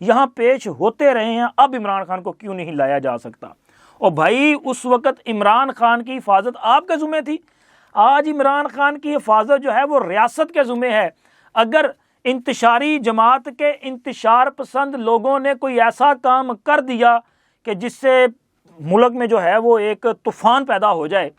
یہاں پیش ہوتے رہے ہیں، اب عمران خان کو کیوں نہیں لایا جا سکتا؟ اور بھائی اس وقت عمران خان کی حفاظت آپ کے ذمہ تھی، آج عمران خان کی حفاظت جو ہے وہ ریاست کے ذمہ ہے۔ اگر انتشاری جماعت کے انتشار پسند لوگوں نے کوئی ایسا کام کر دیا کہ جس سے ملک میں جو ہے وہ ایک طوفان پیدا ہو جائے،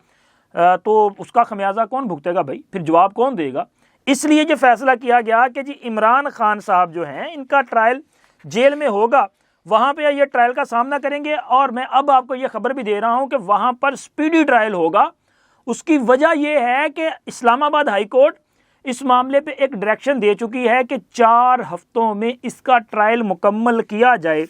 تو اس کا خمیازہ کون بھگتے گا بھائی؟ پھر جواب کون دے گا؟ اس لیے یہ فیصلہ کیا گیا کہ جی عمران خان صاحب جو ہیں ان کا ٹرائل جیل میں ہوگا، وہاں پہ یہ ٹرائل کا سامنا کریں گے، اور میں اب آپ کو یہ خبر بھی دے رہا ہوں کہ وہاں پر سپیڈی ٹرائل ہوگا۔ اس کی وجہ یہ ہے کہ اسلام آباد ہائی کورٹ اس معاملے پہ ایک ڈائریکشن دے چکی ہے کہ 4 ہفتوں میں اس کا ٹرائل مکمل کیا جائے۔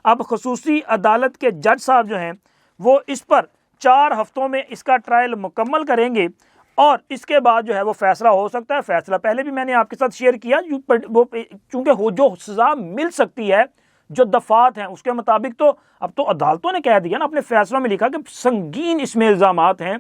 اب خصوصی عدالت کے جج صاحب جو ہیں وہ اس پر 4 ہفتوں میں اس کا ٹرائل مکمل کریں گے، اور اس کے بعد جو ہے وہ فیصلہ ہو سکتا ہے۔ فیصلہ پہلے بھی میں نے آپ کے ساتھ شیئر کیا، وہ چونکہ جو سزا مل سکتی ہے، جو دفعات ہیں اس کے مطابق، تو اب تو عدالتوں نے کہہ دیا نا، اپنے فیصلوں میں لکھا کہ سنگین اس میں الزامات ہیں،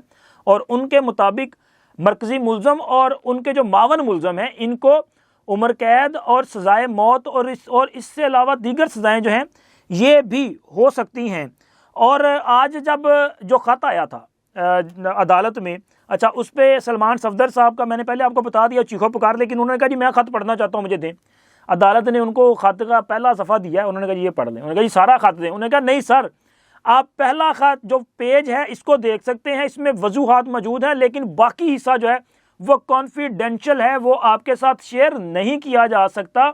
اور ان کے مطابق مرکزی ملزم اور ان کے جو معاون ملزم ہیں ان کو عمر قید اور سزائے موت اور اس سے علاوہ دیگر سزائیں جو ہیں یہ بھی ہو سکتی ہیں۔ اور آج جب جو خط آیا تھا عدالت میں، اچھا اس پہ سلمان صفدر صاحب کا میں نے پہلے آپ کو بتا دیا چیخو پکار، لیکن انہوں نے کہا جی میں خط پڑھنا چاہتا ہوں، مجھے دیں۔ عدالت نے ان کو خط کا پہلا صفحہ دیا ہے، انہوں نے کہا جی یہ پڑھ لیں، انہوں نے کہا جی سارا خط دیں، انہوں نے کہا نہیں سر، آپ پہلا خط جو پیج ہے اس کو دیکھ سکتے ہیں، اس میں وضوحات موجود ہیں، لیکن باقی حصہ جو ہے وہ کانفیڈینشل ہے، وہ آپ کے ساتھ شیئر نہیں کیا جا سکتا،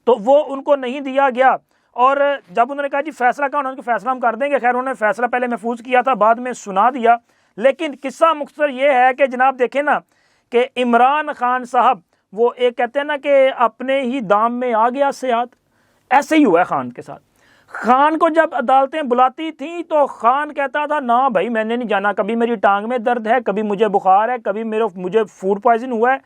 تو وہ ان کو نہیں دیا گیا۔ اور جب انہوں نے کہا جی فیصلہ کا، انہوں نے فیصلہ ہم کر دیں گے، خیر انہوں نے فیصلہ پہلے محفوظ کیا تھا، بعد میں سنا دیا۔ لیکن قصہ مختصر یہ ہے کہ جناب دیکھیں نا کہ عمران خان صاحب وہ ایک کہتے ہیں نا کہ اپنے ہی دام میں آ گیا سیاد، ایسے ہی ہوا ہے خان کے ساتھ۔ خان کو جب عدالتیں بلاتی تھیں تو خان کہتا تھا نا بھائی میں نے نہیں جانا، کبھی میری ٹانگ میں درد ہے، کبھی مجھے بخار ہے، کبھی مجھے فوڈ پوائزن ہوا ہے،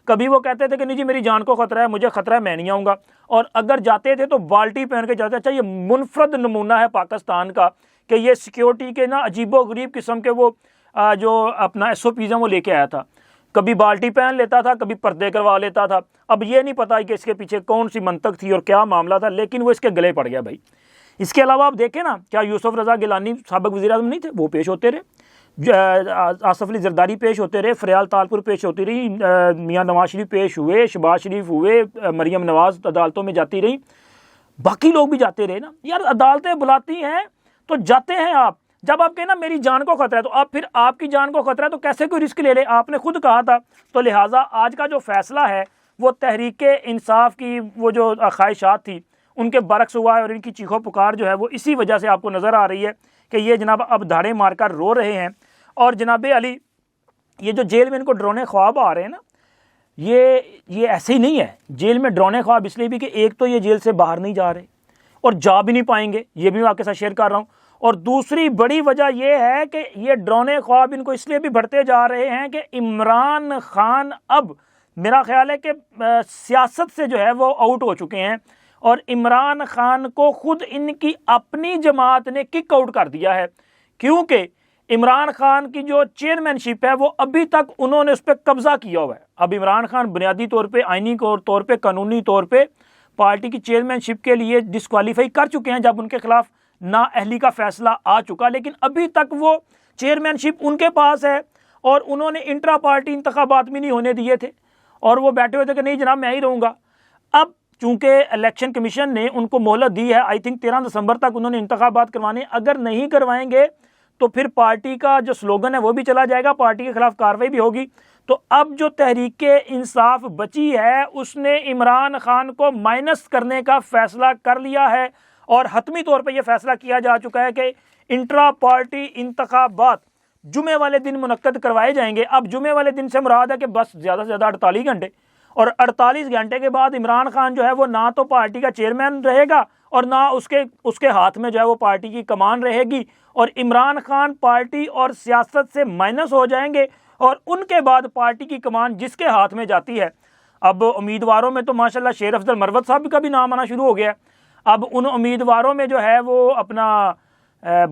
کبھی وہ کہتے تھے کہ نہیں جی میری جان کو خطرہ ہے، مجھے خطرہ ہے، میں نہیں آؤں گا، اور اگر جاتے تھے تو بالٹی پہن کے جاتے۔ اچھا یہ منفرد نمونہ ہے پاکستان کا کہ یہ سیکیورٹی کے نا عجیب و غریب قسم کے وہ جو اپنا ایس او پیز ہیں وہ لے کے آیا تھا، کبھی بالٹی پہن لیتا تھا، کبھی پردے کروا لیتا تھا۔ اب یہ نہیں پتا کہ اس کے پیچھے کون سی منطق تھی اور کیا معاملہ تھا، لیکن وہ اس کے گلے پڑ گیا بھائی۔ اس کے علاوہ آپ دیکھیں نا، کیا یوسف رضا گیلانی سابق وزیر اعظم نہیں تھے، وہ پیش ہوتے رہے، آصف علی زرداری پیش ہوتے رہے، فریال تالپور پیش ہوتی رہی، میاں نواز شریف پیش ہوئے، شہباز شریف ہوئے، مریم نواز عدالتوں میں جاتی رہی، باقی لوگ بھی جاتے رہے نا۔ یار عدالتیں بلاتی ہیں تو جاتے ہیں آپ، جب آپ کہیں نا میری جان کو خطرہ ہے تو آپ پھر آپ کی جان کو خطرہ ہے تو کیسے کوئی رسک لے لے، آپ نے خود کہا تھا۔ تو لہٰذا آج کا جو فیصلہ ہے وہ تحریک انصاف کی وہ جو خواہشات تھی ان کے برعکس ہوا ہے، اور ان کی چیخو پکار جو ہے وہ اسی وجہ سے آپ کو نظر آ رہی ہے کہ یہ جناب اب دھاڑے مار کر رو رہے ہیں۔ اور جناب علی یہ جو جیل میں ان کو ڈرونے خواب آ رہے ہیں نا، یہ ایسے ہی نہیں ہے۔ جیل میں ڈرونے خواب اس لیے بھی کہ ایک تو یہ جیل سے باہر نہیں جا رہے اور جا بھی نہیں پائیں گے، یہ بھی میں آپ کے ساتھ شیئر کر رہا ہوں، اور دوسری بڑی وجہ یہ ہے کہ یہ ڈرونے خواب ان کو اس لیے بھی بڑھتے جا رہے ہیں کہ عمران خان اب میرا خیال ہے کہ سیاست سے جو ہے وہ آؤٹ ہو چکے ہیں، اور عمران خان کو خود ان کی اپنی جماعت نے کک آؤٹ کر دیا ہے، کیونکہ عمران خان کی جو چیئرمین شپ ہے وہ ابھی تک انہوں نے اس پہ قبضہ کیا ہوا ہے۔ اب عمران خان بنیادی طور پہ، آئینی طور پہ، قانونی طور پہ پارٹی کی چیئرمین شپ کے لیے ڈسکوالیفائی کر چکے ہیں جب ان کے خلاف نااہلی کا فیصلہ آ چکا، لیکن ابھی تک وہ چیئرمین شپ ان کے پاس ہے، اور انہوں نے انٹرا پارٹی انتخابات بھی نہیں ہونے دیے تھے، اور وہ بیٹھے ہوئے تھے کہ نہیں جناب میں ہی رہوں گا۔ اب چونکہ الیکشن کمیشن نے ان کو مہلت دی ہے، آئی تھنک 13 دسمبر تک انہوں نے انتخابات کروانے، اگر نہیں کروائیں گے تو پھر پارٹی کا جو سلوگن ہے وہ بھی چلا جائے گا، پارٹی کے خلاف کارروائی بھی ہوگی۔ تو اب جو تحریک انصاف بچی ہے اس نے عمران خان کو مائنس کرنے کا فیصلہ کر لیا ہے، اور حتمی طور پہ یہ فیصلہ کیا جا چکا ہے کہ انٹرا پارٹی انتخابات جمعے والے دن منعقد کروائے جائیں گے۔ اب جمعے والے دن سے مراد ہے کہ بس زیادہ سے زیادہ 48 گھنٹے، اور 48 گھنٹے کے بعد عمران خان جو ہے وہ نہ تو پارٹی کا چیئرمین رہے گا اور نہ اس کے ہاتھ میں جو ہے وہ پارٹی کی کمان رہے گی، اور عمران خان پارٹی اور سیاست سے مائنس ہو جائیں گے، اور ان کے بعد پارٹی کی کمان جس کے ہاتھ میں جاتی ہے۔ اب امیدواروں میں تو ماشاءاللہ شیر افضل مروت صاحب کا بھی نام آنا شروع ہو گیا ہے۔ اب ان امیدواروں میں جو ہے وہ اپنا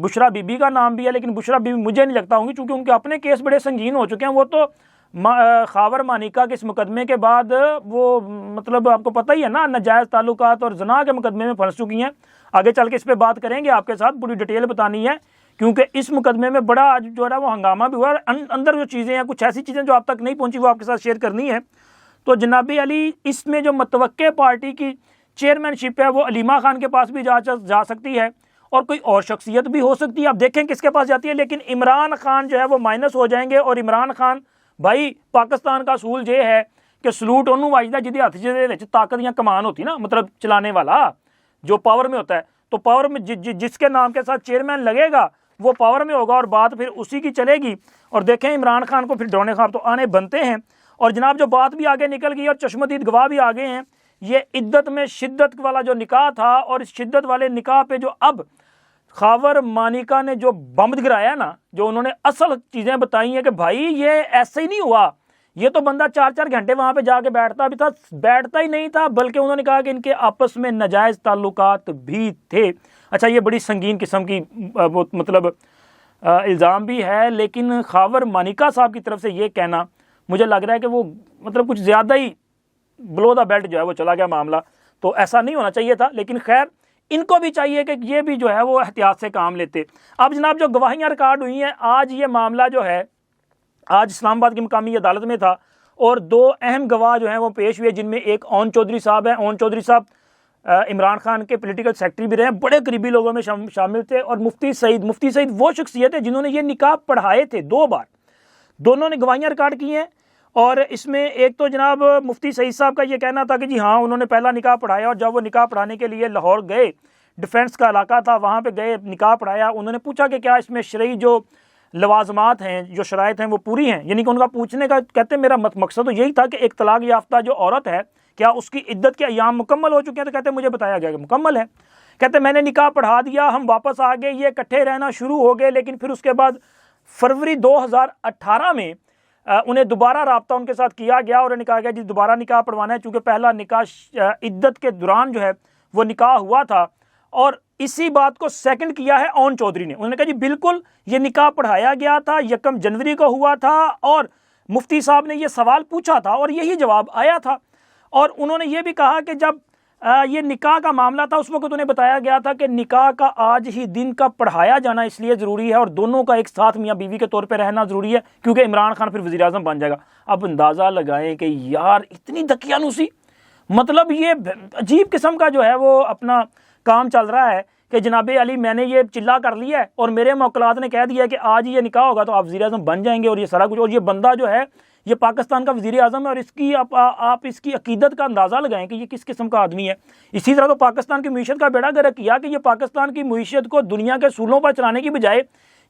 بشرا بی بی کا نام بھی ہے، لیکن بشرا بی بی مجھے نہیں لگتا ہوں گی، چونکہ ان کے اپنے کیس بڑے سنگین ہو چکے ہیں، وہ تو خاور مانیکا کے اس مقدمے کے بعد وہ مطلب آپ کو پتہ ہی ہے نا، ناجائز تعلقات اور زنا کے مقدمے میں پھنس چکی ہیں. آگے چل کے اس پہ بات کریں گے، آپ کے ساتھ پوری ڈیٹیل بتانی ہے، کیونکہ اس مقدمے میں بڑا آج جو ہے وہ ہنگامہ بھی ہوا ہے. اندر جو چیزیں ہیں، کچھ ایسی چیزیں جو آپ تک نہیں پہنچی، وہ آپ کے ساتھ شیئر کرنی ہے. تو جناب علی، اس میں جو متوقع پارٹی کی چیئرمین شپ ہے وہ علیمہ خان کے پاس بھی جا سکتی ہے اور کوئی اور شخصیت بھی ہو سکتی ہے. اب دیکھیں کس کے پاس جاتی ہے، لیکن عمران خان جو ہے وہ مائنس ہو جائیں گے. اور عمران خان بھائی، پاکستان کا اصول یہ ہے کہ سلوٹ انہوں واجدہ جدی ہاتھ وچ طاقت یا کمان ہوتی نا، مطلب چلانے والا جو پاور میں ہوتا ہے، تو پاور میں جس کے نام کے ساتھ چیئرمین لگے گا وہ پاور میں ہوگا اور بات پھر اسی کی چلے گی. اور دیکھیں عمران خان کو پھر ڈرونے خواب تو آنے بنتے ہیں. اور جناب جو بات بھی آگے نکل گئی اور چشمدید گواہ بھی آگے ہیں، یہ عدت میں شدت والا جو نکاح تھا، اور اس شدت والے نکاح پہ جو اب خاور مانیکا نے جو بم گرایا نا، جو انہوں نے اصل چیزیں بتائی ہیں کہ بھائی یہ ایسے ہی نہیں ہوا، یہ تو بندہ 4 گھنٹے وہاں پہ جا کے بیٹھتا ہی نہیں تھا، بلکہ انہوں نے کہا کہ ان کے آپس میں ناجائز تعلقات بھی تھے. اچھا، یہ بڑی سنگین قسم کی مطلب الزام بھی ہے، لیکن خاور مانیکا صاحب کی طرف سے یہ کہنا مجھے لگ رہا ہے کہ وہ مطلب کچھ زیادہ ہی بلو دا بیلٹ جو ہے وہ چلا گیا معاملہ. تو ایسا نہیں ہونا چاہیے تھا، لیکن خیر ان کو بھی چاہیے کہ یہ بھی جو ہے وہ احتیاط سے کام لیتے. اب جناب جو گواہیاں ریکارڈ ہوئی ہیں، آج یہ معاملہ جو ہے آج اسلام آباد کی مقامی عدالت میں تھا، اور 2 اہم گواہ جو ہیں وہ پیش ہوئے، جن میں ایک اون چودھری صاحب ہیں. اون چودھری صاحب عمران خان کے پولیٹیکل سیکرٹری بھی رہے، بڑے قریبی لوگوں میں شامل تھے. اور مفتی سعید وہ شخصیت ہے جنہوں نے یہ نکاح پڑھائے تھے 2 بار. دونوں نے گواہیاں ریکارڈ کی ہیں. اور اس میں ایک تو جناب مفتی سعید صاحب کا یہ کہنا تھا کہ جی ہاں انہوں نے پہلا نکاح پڑھایا، اور جب وہ نکاح پڑھانے کے لیے لاہور گئے، ڈیفنس کا علاقہ تھا، وہاں پہ گئے، نکاح پڑھایا. انہوں نے پوچھا کہ کیا اس میں شرعی جو لوازمات ہیں، جو شرائط ہیں وہ پوری ہیں. یعنی کہ ان کا پوچھنے کا کہتے ہیں میرا مقصد تو یہی تھا کہ ایک طلاق یافتہ جو عورت ہے، کیا اس کی عدت کے ایام مکمل ہو چکے ہیں؟ تو کہتے ہیں مجھے بتایا گیا کہ مکمل ہے. کہتے ہیں میں نے نکاح پڑھا دیا، ہم واپس آ گئے، یہ اکٹھے رہنا شروع ہو گئے. لیکن پھر اس کے بعد فروری 2018 میں انہیں دوبارہ رابطہ ان کے ساتھ کیا گیا، اور انہیں کہا گیا جی دوبارہ نکاح پڑھوانا ہے، چونکہ پہلا نکاح عدت کے دوران جو ہے وہ نکاح ہوا تھا. اور اسی بات کو سیکنڈ کیا ہے اون چودھری نے. انہوں نے کہا جی بالکل یہ نکاح پڑھایا گیا تھا، 1 جنوری کو ہوا تھا، اور مفتی صاحب نے یہ سوال پوچھا تھا اور یہی جواب آیا تھا. اور انہوں نے یہ بھی کہا کہ جب یہ نکاح کا معاملہ تھا، اس وقت انہیں بتایا گیا تھا کہ نکاح کا آج ہی دن کا پڑھایا جانا اس لیے ضروری ہے، اور دونوں کا ایک ساتھ میاں بیوی کے طور پہ رہنا ضروری ہے، کیونکہ عمران خان پھر وزیر اعظم بن جائے گا. اب اندازہ لگائیں کہ یار اتنی دقیانوسی، مطلب یہ عجیب قسم کا جو ہے وہ اپنا کام چل رہا ہے کہ جناب علی میں نے یہ چلا کر لیا ہے اور میرے موکلات نے کہہ دیا کہ آج ہی یہ نکاح ہوگا تو آپ وزیر اعظم بن جائیں گے، اور یہ سارا کچھ. اور یہ بندہ جو ہے یہ پاکستان کا وزیر اعظم ہے، اور اس کی آپ اس کی عقیدت کا اندازہ لگائیں کہ یہ کس قسم کا آدمی ہے. اسی طرح تو پاکستان کی معیشت کا بیڑا گرک کیا کہ یہ پاکستان کی معیشت کو دنیا کے اصولوں پر چلانے کی بجائے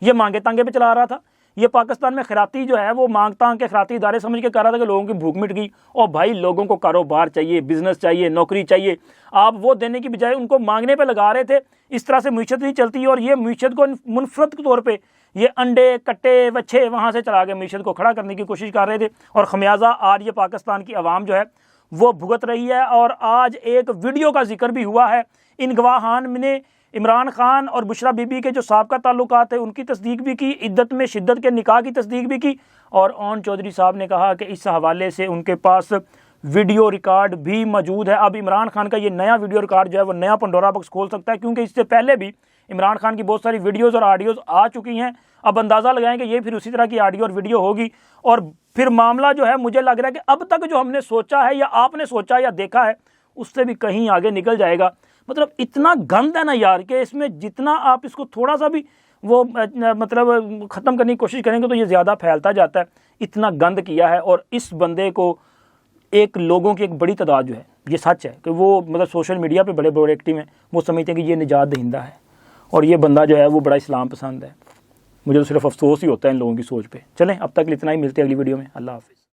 یہ مانگے تانگے پہ چلا رہا تھا. یہ پاکستان میں خیراتی جو ہے وہ مانگ تانگ کے خیراتی ادارے سمجھ کے کر رہا تھا کہ لوگوں کی بھوک مٹ گئی. اور بھائی لوگوں کو کاروبار چاہیے، بزنس چاہیے، نوکری چاہیے، آپ وہ دینے کی بجائے ان کو مانگنے پہ لگا رہے تھے. اس طرح سے معیشت نہیں چلتی، اور یہ معیشت کو منفرد کے طور پہ یہ انڈے کٹے وچھے وہاں سے چلا کے معیشت کو کھڑا کرنے کی کوشش کر رہے تھے. اور خمیازہ آج یہ پاکستان کی عوام جو ہے وہ بھگت رہی ہے. اور آج ایک ویڈیو کا ذکر بھی ہوا ہے، ان گواہان نے عمران خان اور بشرا بی بی کے جو سابقہ تعلقات ہیں ان کی تصدیق بھی کی، عدت میں شدت کے نکاح کی تصدیق بھی کی. اور اون چودھری صاحب نے کہا کہ اس حوالے سے ان کے پاس ویڈیو ریکارڈ بھی موجود ہے. اب عمران خان کا یہ نیا ویڈیو ریکارڈ جو ہے وہ نیا پنڈورا باکس کھول سکتا ہے، کیونکہ اس سے پہلے بھی عمران خان کی بہت ساری ویڈیوز اور آڈیوز آ چکی ہیں. اب اندازہ لگائیں کہ یہ پھر اسی طرح کی آڈیو اور ویڈیو ہوگی، اور پھر معاملہ جو ہے مجھے لگ رہا ہے کہ اب تک جو ہم نے سوچا ہے یا آپ نے سوچا یا دیکھا ہے اس سے بھی کہیں آگے نکل جائے گا. مطلب اتنا گند ہے نا یار کہ اس میں جتنا آپ اس کو تھوڑا سا بھی وہ مطلب ختم کرنے کی کوشش کریں گے تو یہ زیادہ پھیلتا جاتا ہے. اتنا گند کیا ہے. اور اس بندے کو ایک لوگوں کی ایک بڑی تعداد جو ہے، یہ سچ ہے کہ وہ مطلب سوشل میڈیا پہ بڑے بڑے ایکٹیو ہیں، وہ سمجھتے ہیں کہ یہ نجات دہندہ ہے، اور یہ بندہ جو ہے وہ بڑا اسلام پسند ہے. مجھے تو صرف افسوس ہی ہوتا ہے ان لوگوں کی سوچ پہ. چلیں اب تک اتنا ہی، ملتے ہیں اگلی ویڈیو میں. اللہ حافظ.